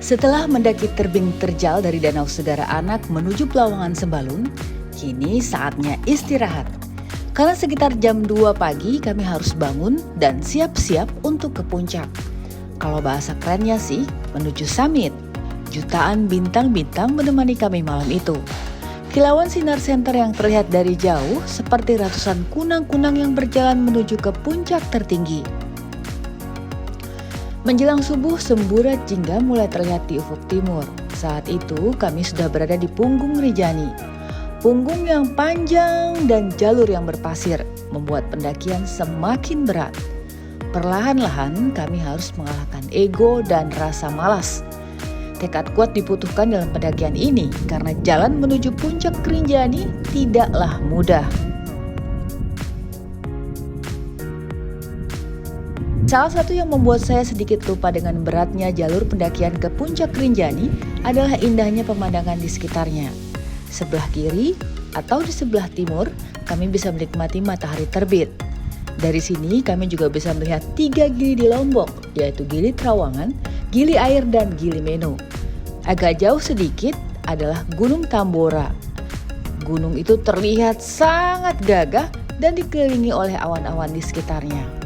Setelah mendaki tebing terjal dari Danau Segara Anak menuju Pelawangan Sembalun, kini saatnya istirahat. Karena sekitar jam 2 pagi kami harus bangun dan siap-siap untuk ke puncak. Kalau bahasa kerennya sih, menuju summit. Jutaan bintang-bintang menemani kami malam itu. Kilauan sinar senter yang terlihat dari jauh seperti ratusan kunang-kunang yang berjalan menuju ke puncak tertinggi. Menjelang subuh, semburat jingga mulai terlihat di ufuk timur. Saat itu kami sudah berada di punggung Rinjani. Punggung yang panjang dan jalur yang berpasir membuat pendakian semakin berat. Perlahan-lahan kami harus mengalahkan ego dan rasa malas. Tekad kuat dibutuhkan dalam pendakian ini karena jalan menuju puncak Rinjani tidaklah mudah. Salah satu yang membuat saya sedikit lupa dengan beratnya jalur pendakian ke puncak Rinjani adalah indahnya pemandangan di sekitarnya. Sebelah kiri atau di sebelah timur, kami bisa menikmati matahari terbit. Dari sini kami juga bisa melihat 3 gili di Lombok, yaitu Gili Trawangan, Gili Air, dan Gili Meno. Agak jauh sedikit adalah Gunung Tambora. Gunung itu terlihat sangat gagah dan dikelilingi oleh awan-awan di sekitarnya.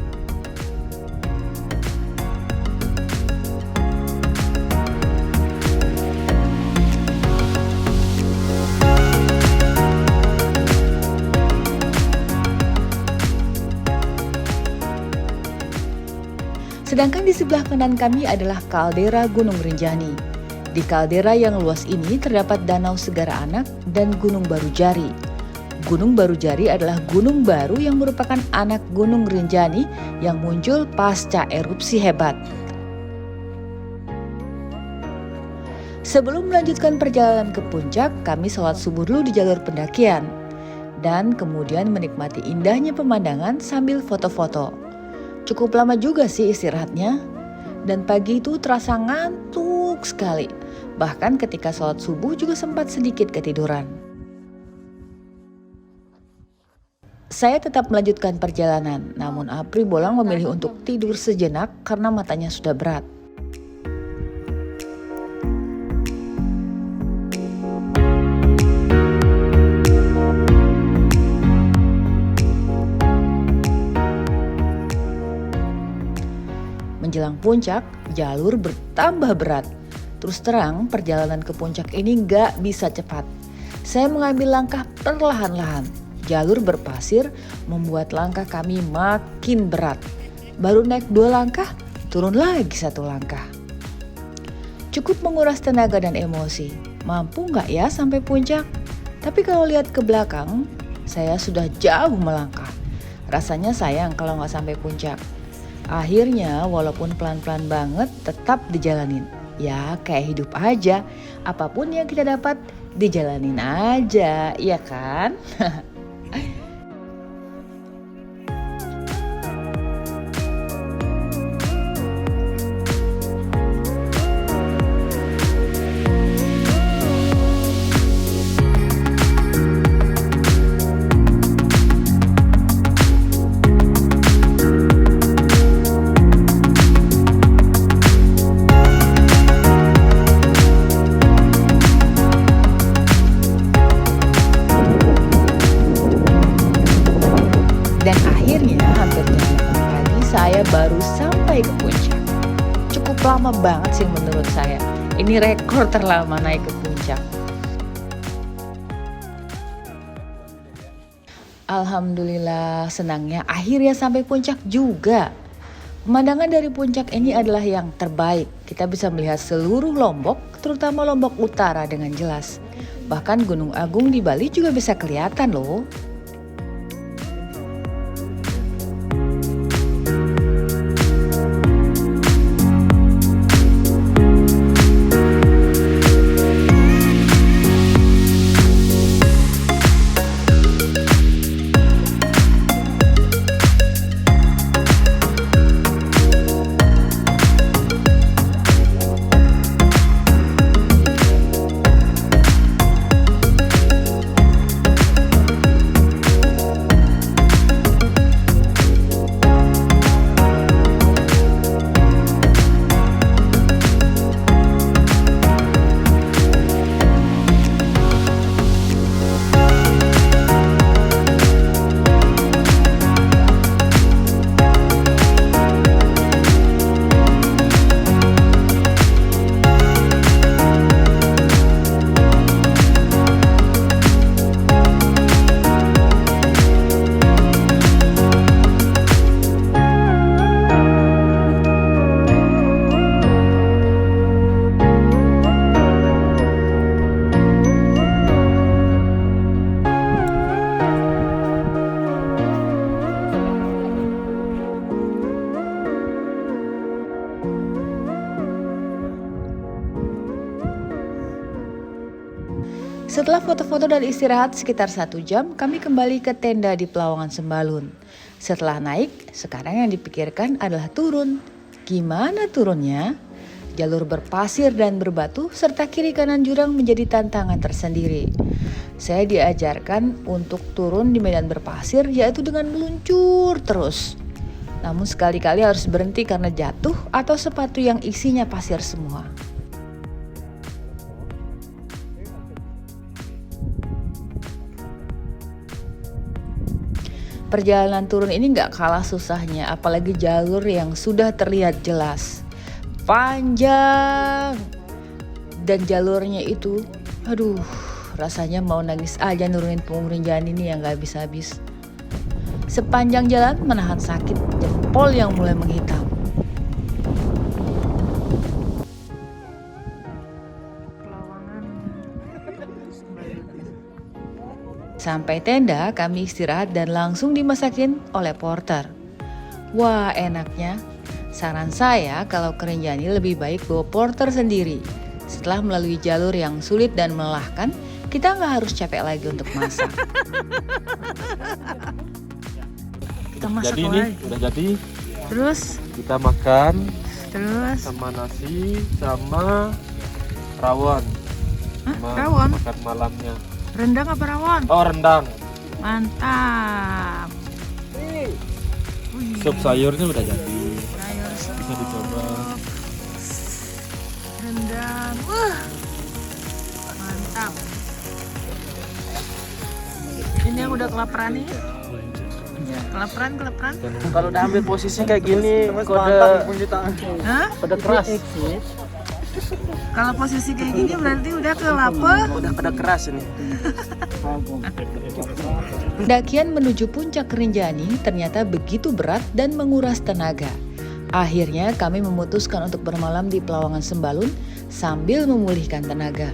Sedangkan di sebelah kanan kami adalah kaldera Gunung Rinjani. Di kaldera yang luas ini terdapat Danau Segara Anak dan Gunung Barujari. Gunung Barujari adalah gunung baru yang merupakan anak Gunung Rinjani yang muncul pasca erupsi hebat. Sebelum melanjutkan perjalanan ke puncak, kami sholat subuh dulu di jalur pendakian. Dan kemudian menikmati indahnya pemandangan sambil foto-foto. Cukup lama juga sih istirahatnya, dan pagi itu terasa ngantuk sekali. Bahkan ketika sholat subuh juga sempat sedikit ketiduran. Saya tetap melanjutkan perjalanan, namun Apri Bolang memilih untuk tidur sejenak karena matanya sudah berat. Menjelang puncak, jalur bertambah berat. Terus terang, perjalanan ke puncak ini gak bisa cepat. Saya mengambil langkah perlahan-lahan. Jalur berpasir membuat langkah kami makin berat. Baru naik 2 langkah, turun lagi 1 langkah. Cukup menguras tenaga dan emosi. Mampu gak ya sampai puncak? Tapi kalau lihat ke belakang, saya sudah jauh melangkah. Rasanya sayang kalau gak sampai puncak. Akhirnya walaupun pelan-pelan banget tetap dijalanin. Ya kayak hidup aja, apapun yang kita dapat dijalanin aja, iya kan? Dan akhirnya hampir jam 8 pagi saya baru sampai ke puncak. Cukup lama banget sih menurut saya. Ini rekor terlama naik ke puncak. Alhamdulillah, senangnya akhirnya sampai puncak juga. Pemandangan dari puncak ini adalah yang terbaik. Kita bisa melihat seluruh Lombok, terutama Lombok Utara dengan jelas. Bahkan Gunung Agung di Bali juga bisa kelihatan loh. Setelah foto-foto dan istirahat sekitar 1 jam, kami kembali ke tenda di Pelawangan Sembalun. Setelah naik, sekarang yang dipikirkan adalah turun. Gimana turunnya? Jalur berpasir dan berbatu serta kiri kanan jurang menjadi tantangan tersendiri. Saya diajarkan untuk turun di medan berpasir yaitu dengan meluncur terus. Namun sekali-kali harus berhenti karena jatuh atau sepatu yang isinya pasir semua. Perjalanan turun ini gak kalah susahnya, apalagi jalur yang sudah terlihat jelas. Panjang. Dan jalurnya itu, aduh, rasanya mau nangis aja nurunin punggung Rinjani ini yang gak habis-habis. Sepanjang jalan menahan sakit jempol yang mulai menghitam. Sampai tenda, kami istirahat dan langsung dimasakin oleh porter. Wah, enaknya. Saran saya kalau ke Rinjani lebih baik bawa porter sendiri. Setelah melalui jalur yang sulit dan melelahkan, kita nggak harus capek lagi untuk masak. Kita masak jadi nih, udah jadi. Terus Kita makan sama nasi sama rawon. rawon? Makan malamnya. Rendang apa rawon? Oh, rendang. Mantap. Sup sayurnya udah jadi. Sayur Bisa dicoba. rendang. Mantap. Ini yang udah kelaparan nih. Kelaparan. Kalau udah ambil posisi kayak gini, kode Hah? keras. Kalau posisi kayak gini berarti udah kelapa. Udah kode keras ini. Pendakian menuju puncak Rinjani ternyata begitu berat dan menguras tenaga. Akhirnya kami memutuskan untuk bermalam di Pelawangan Sembalun sambil memulihkan tenaga.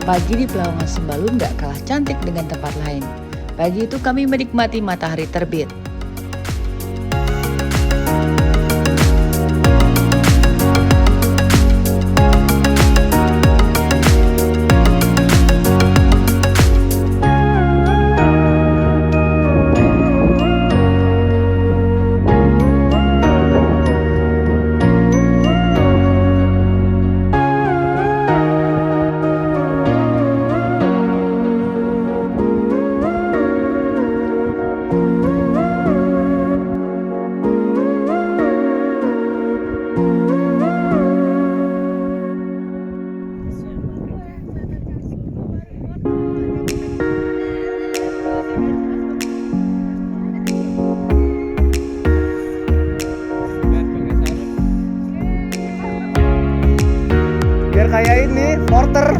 Pagi di Pelawangan Sembalun gak kalah cantik dengan tempat lain. Pagi itu kami menikmati matahari terbit. Biar kayak ini, porter.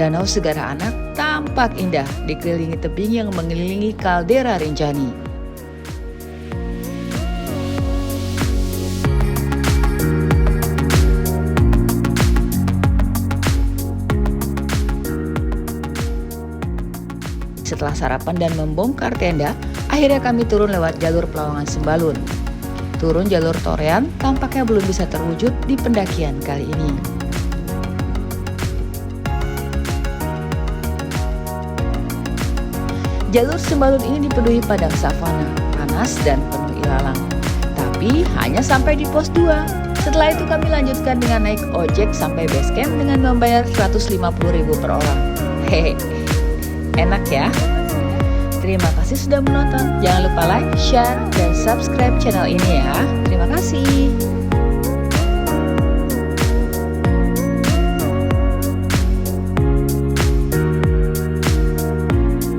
Danau Segara Anak tampak indah dikelilingi tebing yang mengelilingi kaldera Rinjani. Setelah sarapan dan membongkar tenda, akhirnya kami turun lewat jalur Pelawangan Sembalun. Turun jalur Torean tampaknya belum bisa terwujud di pendakian kali ini. Jalur Sembalun ini dipenuhi padang savana, panas dan penuh ilalang. Tapi hanya sampai di pos 2. Setelah itu kami lanjutkan dengan naik ojek sampai base camp dengan membayar 150.000 per orang. Hehe, enak ya? Terima kasih sudah menonton. Jangan lupa like, share, dan subscribe channel ini ya. Terima kasih.